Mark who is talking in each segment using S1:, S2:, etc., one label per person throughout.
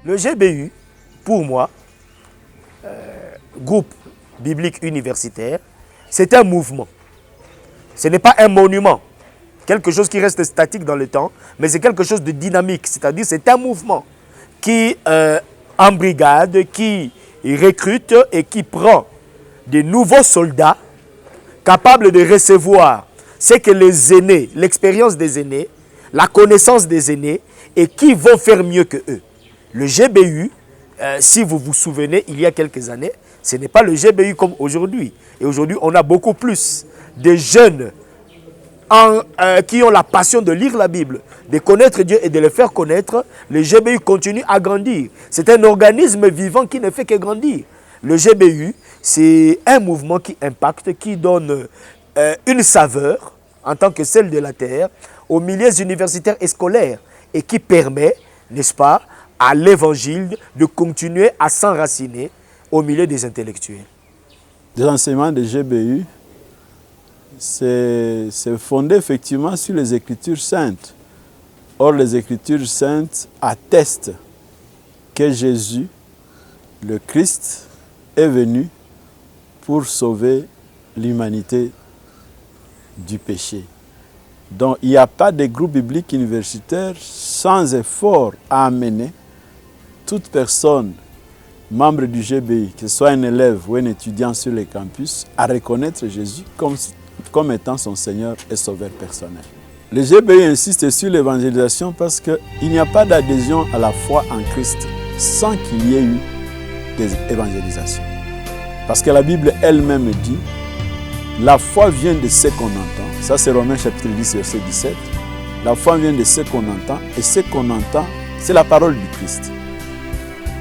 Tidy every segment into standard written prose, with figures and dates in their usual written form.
S1: Le GBU, pour moi, groupe biblique universitaire, c'est un mouvement. Ce n'est pas un monument, quelque chose qui reste statique dans le temps, mais c'est quelque chose de dynamique, c'est-à-dire c'est un mouvement qui embrigade, qui recrute et qui prend de nouveaux soldats capables de recevoir ce que les aînés, l'expérience des aînés, la connaissance des aînés, et qui vont faire mieux que eux. Le GBU, si vous vous souvenez, il y a quelques années, ce n'est pas le GBU comme aujourd'hui. Et aujourd'hui, on a beaucoup plus de jeunes qui ont la passion de lire la Bible, de connaître Dieu et de le faire connaître. Le GBU continue à grandir. C'est un organisme vivant qui ne fait que grandir. Le GBU, c'est un mouvement qui impacte, qui donne une saveur, en tant que celle de la terre, aux milieux universitaires et scolaires, et qui permet, n'est-ce pas, à l'évangile de continuer à s'enraciner au milieu des intellectuels.
S2: L'enseignement de GBU, c'est fondé effectivement sur les Écritures saintes. Or, les Écritures saintes attestent que Jésus, le Christ, est venu pour sauver l'humanité du péché. Donc, il n'y a pas de groupe biblique universitaire sans effort à amener toute personne, membre du GBI, que ce soit un élève ou un étudiant sur les campus, à reconnaître Jésus comme étant son Seigneur et Sauveur personnel. Le GBI insiste sur l'évangélisation parce qu'il n'y a pas d'adhésion à la foi en Christ sans qu'il y ait eu des évangélisations. Parce que la Bible elle-même dit, la foi vient de ce qu'on entend. Ça, c'est Romains chapitre 10, verset 17. La foi vient de ce qu'on entend, et ce qu'on entend, c'est la parole du Christ.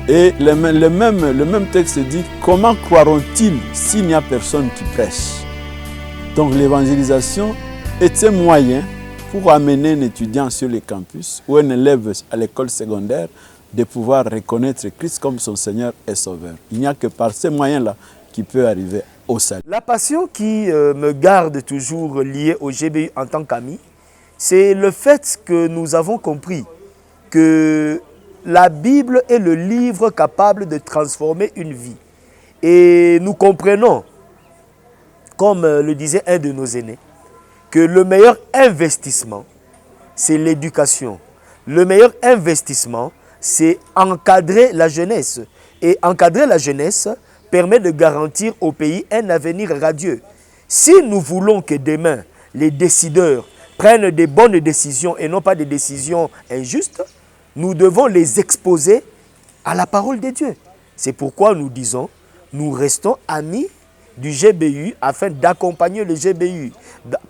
S2: Et le même texte dit, comment croiront-ils s'il n'y a personne qui prêche? Donc l'évangélisation est un moyen pour amener un étudiant sur les campus ou un élève à l'école secondaire de pouvoir reconnaître Christ comme son Seigneur et Sauveur. Il n'y a que par ces moyens-là qu'il peut arriver au salut.
S1: La passion qui me garde toujours liée au GBU en tant qu'ami, c'est le fait que nous avons compris que la Bible est le livre capable de transformer une vie. Et nous comprenons, comme le disait un de nos aînés, que le meilleur investissement, c'est l'éducation. Le meilleur investissement, c'est encadrer la jeunesse. Et encadrer la jeunesse permet de garantir au pays un avenir radieux. Si nous voulons que demain, les décideurs prennent des bonnes décisions et non pas des décisions injustes, nous devons les exposer à la parole de Dieu. C'est pourquoi nous disons, nous restons amis du GBU afin d'accompagner le GBU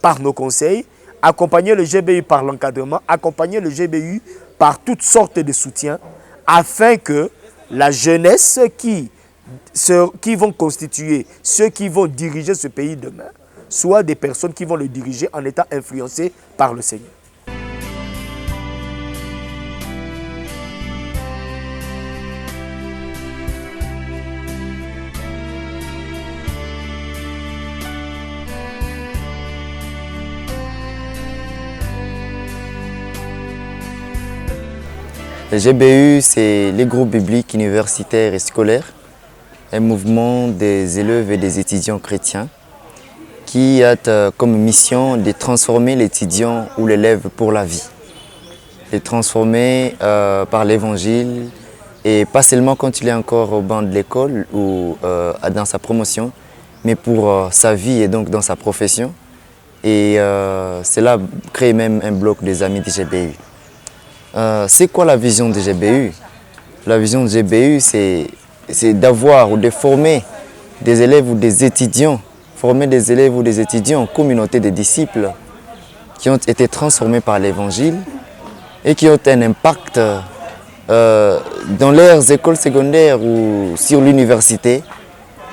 S1: par nos conseils, accompagner le GBU par l'encadrement, accompagner le GBU par toutes sortes de soutiens afin que la jeunesse qui vont constituer ceux qui vont diriger ce pays demain soient des personnes qui vont le diriger en étant influencées par le Seigneur.
S3: Le GBU, c'est les groupes bibliques universitaires et scolaires, un mouvement des élèves et des étudiants chrétiens qui a comme mission de transformer l'étudiant ou l'élève pour la vie. De transformer par l'évangile, et pas seulement quand il est encore au banc de l'école ou dans sa promotion, mais pour sa vie et donc dans sa profession. Et cela crée même un bloc des amis du GBU. C'est quoi la vision du GBU? La vision du GBU, c'est d'avoir ou de former des élèves ou des étudiants, en communauté de disciples qui ont été transformés par l'évangile et qui ont un impact dans leurs écoles secondaires ou sur l'université,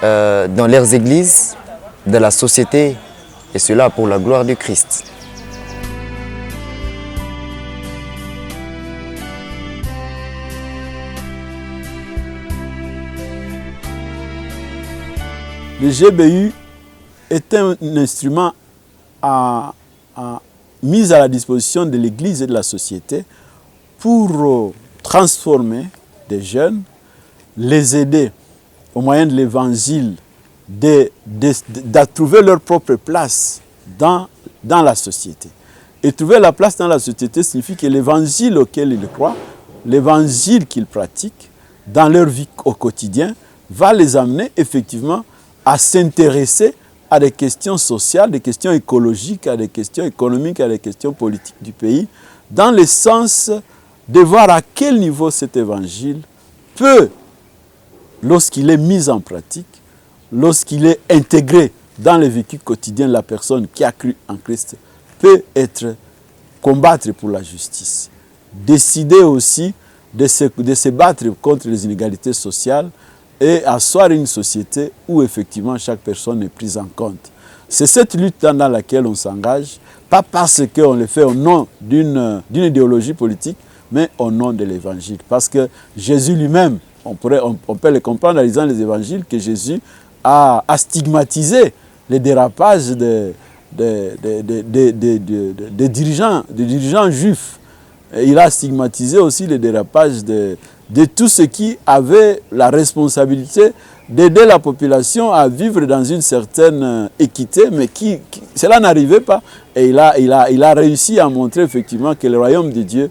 S3: dans leurs églises, dans la société, et cela pour la gloire du Christ.
S2: Le GBU est un instrument mis à la disposition de l'Église et de la société pour transformer des jeunes, les aider au moyen de l'évangile de trouver leur propre place dans la société. Et trouver la place dans la société signifie que l'évangile auquel ils croient, l'évangile qu'ils pratiquent dans leur vie au quotidien, va les amener effectivement à s'intéresser à des questions sociales, des questions écologiques, à des questions économiques, à des questions politiques du pays, dans le sens de voir à quel niveau cet évangile peut, lorsqu'il est mis en pratique, lorsqu'il est intégré dans le vécu quotidien de la personne qui a cru en Christ, peut être combattre pour la justice. Décider aussi de se battre contre les inégalités sociales et asseoir une société où effectivement chaque personne est prise en compte. C'est cette lutte dans laquelle on s'engage, pas parce qu'on le fait au nom d'une idéologie politique, mais au nom de l'évangile. Parce que Jésus lui-même, on peut le comprendre en lisant les évangiles, que Jésus a stigmatisé les dérapages des dirigeants juifs. Et il a stigmatisé aussi les dérapages de tous ceux qui avaient la responsabilité d'aider la population à vivre dans une certaine équité, mais cela n'arrivait pas. Et il a réussi à montrer effectivement que le royaume de Dieu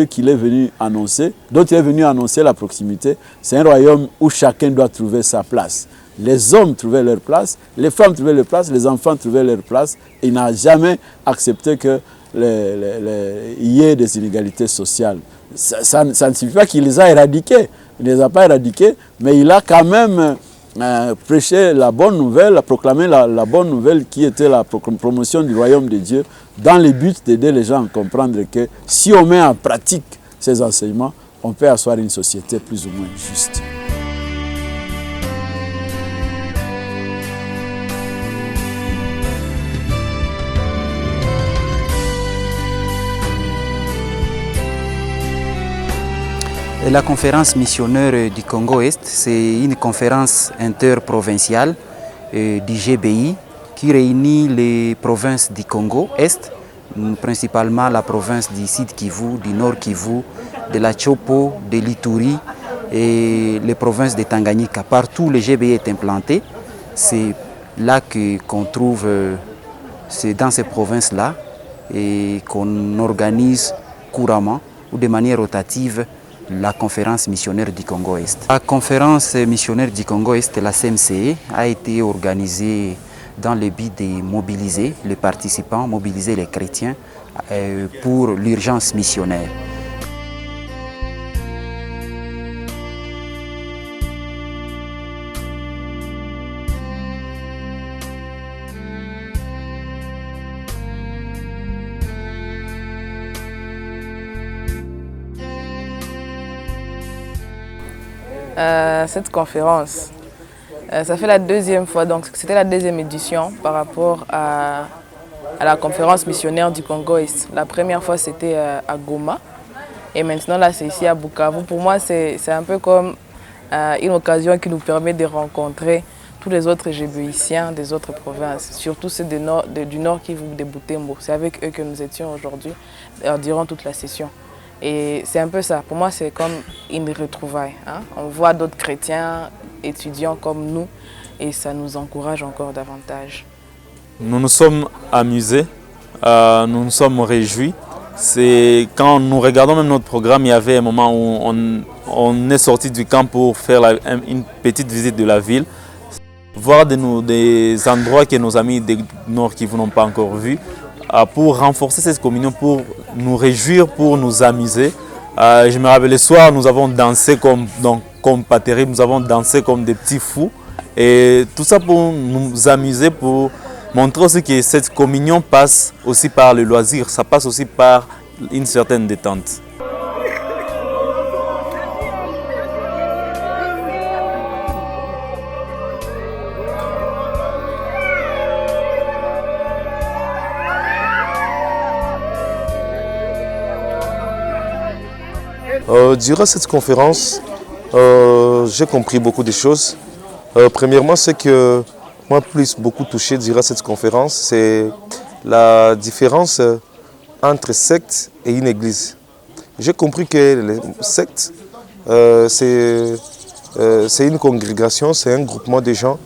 S2: qu'il est venu annoncer, dont il est venu annoncer la proximité, c'est un royaume où chacun doit trouver sa place. Les hommes trouvaient leur place, les femmes trouvaient leur place, les enfants trouvaient leur place. Il n'a jamais accepté qu'il y ait des inégalités sociales. Ça ne signifie pas qu'il les a éradiquées. Il ne les a pas éradiquées, mais il a quand même prêché la bonne nouvelle, proclamé la bonne nouvelle qui était la promotion du royaume de Dieu, dans le but d'aider les gens à comprendre que si on met en pratique ces enseignements, on peut asseoir une société plus ou moins juste.
S4: La conférence missionnaire du Congo-Est, c'est une conférence interprovinciale du GBI qui réunit les provinces du Congo-Est, principalement la province du Sud Kivu, du Nord Kivu, de la Chopo, de l'Ituri et les provinces de Tanganyika. Partout le GBI est implanté, c'est là qu'on trouve, c'est dans ces provinces-là et qu'on organise couramment ou de manière rotative la conférence missionnaire du Congo-Est. La conférence missionnaire du Congo-Est, la CMCE, a été organisée dans le but de mobiliser les participants, mobiliser les chrétiens pour l'urgence missionnaire.
S5: Cette conférence, ça fait la deuxième fois, donc c'était la deuxième édition par rapport à la conférence missionnaire du Congo-Est. La première fois c'était à Goma et maintenant là c'est ici à Bukavu. Pour moi c'est un peu comme une occasion qui nous permet de rencontrer tous les autres GBIciens des autres provinces, surtout ceux du Nord Kivu, de Butembo. C'est avec eux que nous étions aujourd'hui durant toute la session. Et c'est un peu ça, pour moi c'est comme une retrouvaille. Hein? On voit d'autres chrétiens, étudiants comme nous, et ça nous encourage encore davantage.
S6: Nous nous sommes amusés, nous nous sommes réjouis. C'est quand nous regardons même notre programme, il y avait un moment où on est sorti du camp pour faire une petite visite de la ville, voir des endroits que nos amis du Nord Kivu n'ont pas encore vus, pour renforcer cette communion, pour nous réjouir, pour nous amuser. Je me rappelle le soir, nous avons dansé comme pas terrible, nous avons dansé comme des petits fous. Et tout ça pour nous amuser, pour montrer aussi que cette communion passe aussi par le loisir, ça passe aussi par une certaine détente.
S7: Durant cette conférence, j'ai compris beaucoup de choses. Premièrement, ce que m'a beaucoup touché durant cette conférence, c'est la différence entre secte et une église. J'ai compris que les sectes c'est une congrégation, c'est un groupement de gens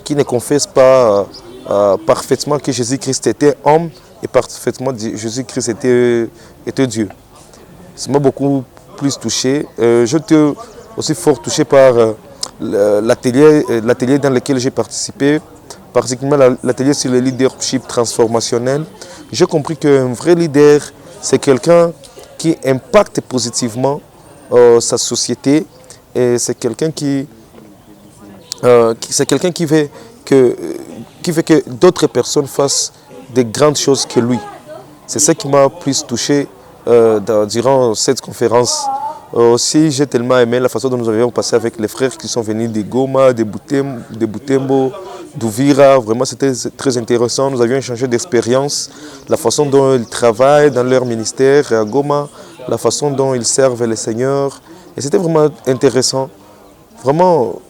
S7: qui ne confessent pas parfaitement que Jésus-Christ était homme et parfaitement Jésus-Christ était Dieu. Ça m'a beaucoup plus touché. J'étais aussi fort touché par l'atelier dans lequel j'ai participé, particulièrement l'atelier sur le leadership transformationnel. J'ai compris qu'un vrai leader, c'est quelqu'un qui impacte positivement sa société et c'est quelqu'un qui fait que d'autres personnes fassent de grandes choses que lui. C'est ça qui m'a plus touché durant cette conférence. Aussi, j'ai tellement aimé la façon dont nous avions passé avec les frères qui sont venus de Goma, de Butembo, d'Uvira. Vraiment, c'était très intéressant. Nous avions échangé d'expériences, la façon dont ils travaillent dans leur ministère à Goma, la façon dont ils servent le Seigneur. Et c'était vraiment intéressant. Vraiment,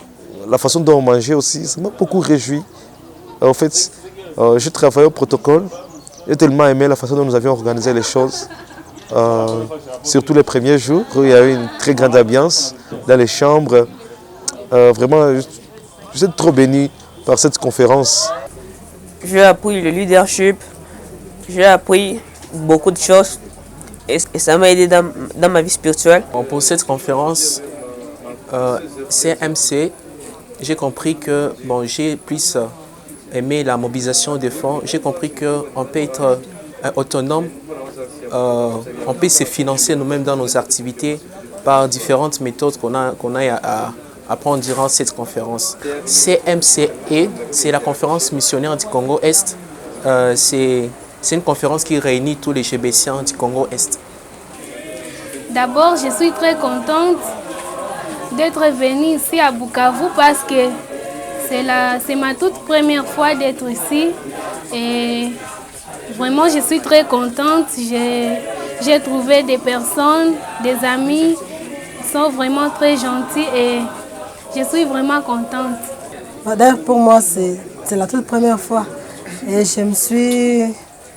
S7: la façon dont on mangeait aussi, ça m'a beaucoup réjoui. En fait, je travaillais au protocole. J'ai tellement aimé la façon dont nous avions organisé les choses. Surtout les premiers jours, où il y a eu une très grande ambiance dans les chambres. Vraiment, je suis trop béni par cette conférence.
S8: J'ai appris le leadership, j'ai appris beaucoup de choses et ça m'a aidé dans ma vie spirituelle.
S9: Pour cette conférence CMC, j'ai compris que j'ai plus aimé la mobilisation des fonds. J'ai compris qu'on peut être autonome, on peut se financer nous-mêmes dans nos activités par différentes méthodes qu'on a à apprendre durant cette conférence. CMCE, c'est la conférence missionnaire du Congo-Est. C'est une conférence qui réunit tous les GBCiens du Congo-Est.
S10: D'abord, je suis très contente d'être venue ici à Bukavu parce que c'est ma toute première fois d'être ici. Et vraiment, je suis très contente. J'ai trouvé des personnes, des amis qui sont vraiment très gentils et je suis vraiment contente.
S11: D'ailleurs, pour moi, c'est la toute première fois. Et je me suis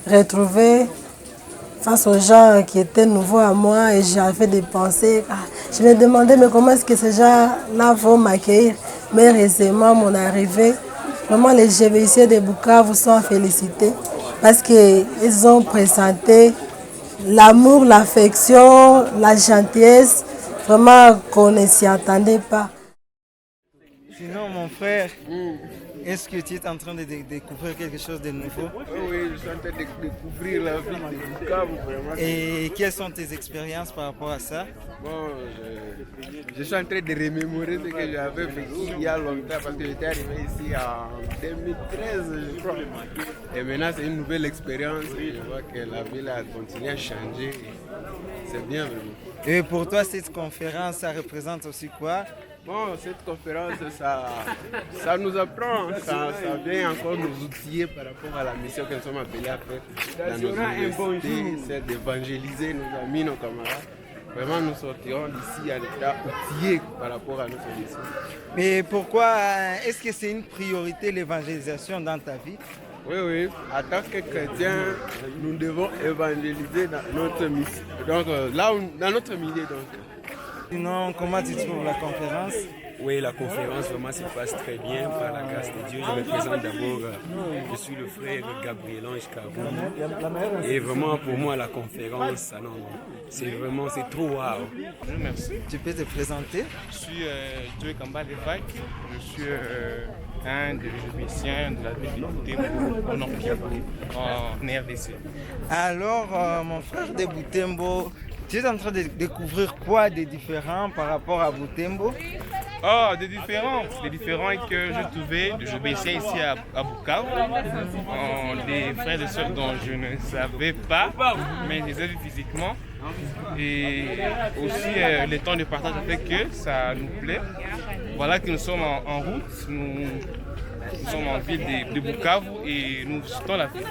S11: retrouvée face aux gens qui étaient nouveaux à moi et j'avais des pensées. Je me demandais mais comment est-ce que ces gens-là vont m'accueillir. Mais récemment, mon arrivée, vraiment les GBC de Bukavu sont félicités parce qu'ils ont présenté l'amour, l'affection, la gentillesse, vraiment qu'on ne s'y attendait pas.
S12: Sinon, mon frère, est-ce que tu es en train de découvrir quelque chose de nouveau?
S13: Oui, je suis en train de découvrir la ville de Bukavu, vraiment.
S12: Et quelles sont tes expériences par rapport à ça?
S13: Bon, je suis en train de remémorer ce que j'avais vécu il y a longtemps parce que j'étais arrivé ici en 2013, je crois. Et maintenant, c'est une nouvelle expérience. Je vois que la ville a continué à changer. C'est bien, vraiment.
S12: Et pour toi, cette conférence, ça représente aussi quoi?
S13: Bon, cette conférence, ça nous apprend, ça vient encore nous outiller par rapport à la mission que nous sommes appelés à faire dans nos universités, c'est d'évangéliser nos amis, nos camarades. Vraiment, nous sortirons d'ici à l'état outillé par rapport à notre mission.
S12: Mais pourquoi, est-ce que c'est une priorité l'évangélisation dans ta vie?
S13: Oui, en tant que chrétiens, nous devons évangéliser dans notre mission. Donc, dans notre milieu.
S12: Sinon, comment tu trouves la conférence?
S14: Oui, la conférence vraiment se passe très bien par la grâce de Dieu. Je me présente d'abord, je suis le frère Gabriel Ange Kaboum. Et vraiment pour moi la conférence, c'est trop wow.
S12: Merci. Tu peux te présenter?
S15: Je suis Joey Kamba Levac. Je suis un des musiciens de la ville de Butembo au Nord Kivu, en RDC.
S12: Alors, mon frère de Butembo, tu es en train de découvrir quoi de différent par rapport à Butembo?
S15: Des différents que je trouvais de GBC ici à Bukavu, des frères et sœurs dont je ne savais pas, mais je les ai vus physiquement. Et aussi le temps de partage avec eux, ça nous plaît. Voilà que nous sommes en route, nous sommes en ville de Bukavu et nous visitons la ville.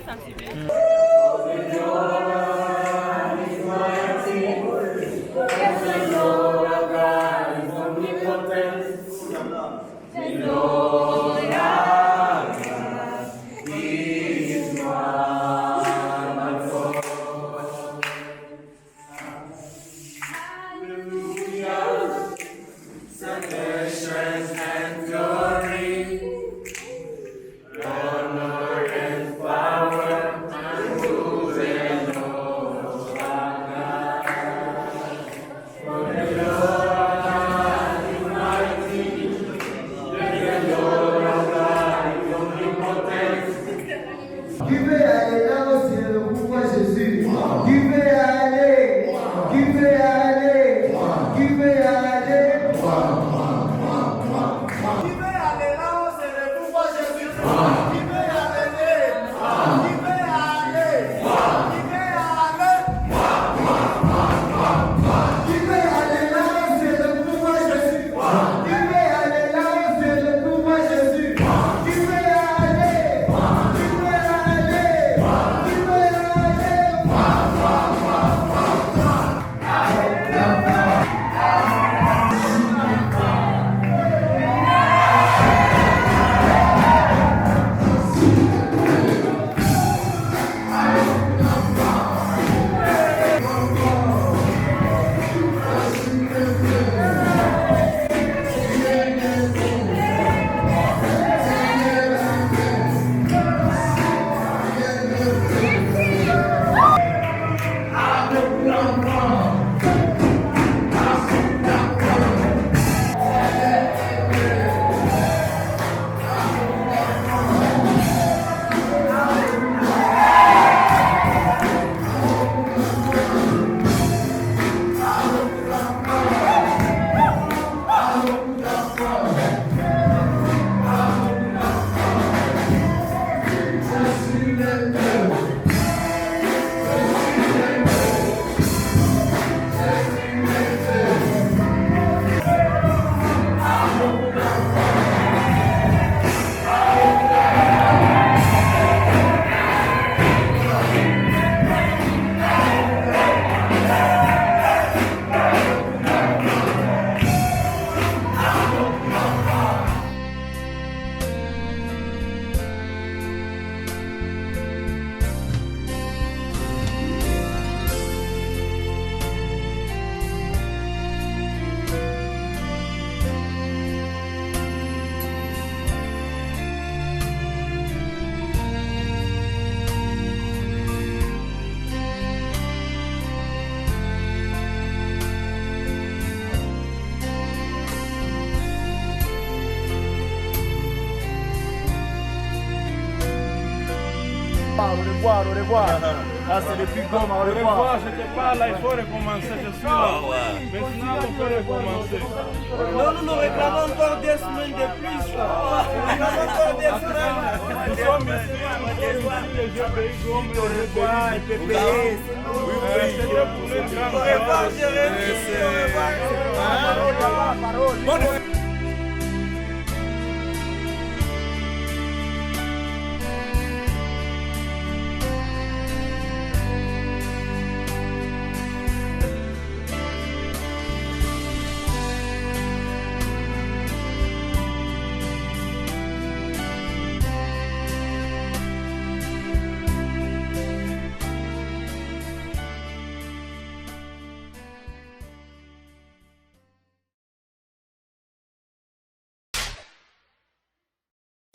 S16: Au revoir. Ah, c'est depuis Goma, au revoir.
S17: Je te parle, là, il faut recommencer, je suis là. Maintenant, on peut recommencer.
S16: Non, nous réclamons encore des semaines de plus. Nous réclamons encore des semaines.
S17: Nous sommes ici, les GBI, Goma, les GBI,
S16: PPS.
S17: C'était pour les grands.
S16: Au revoir, Jérémy. Au revoir.
S17: Parole.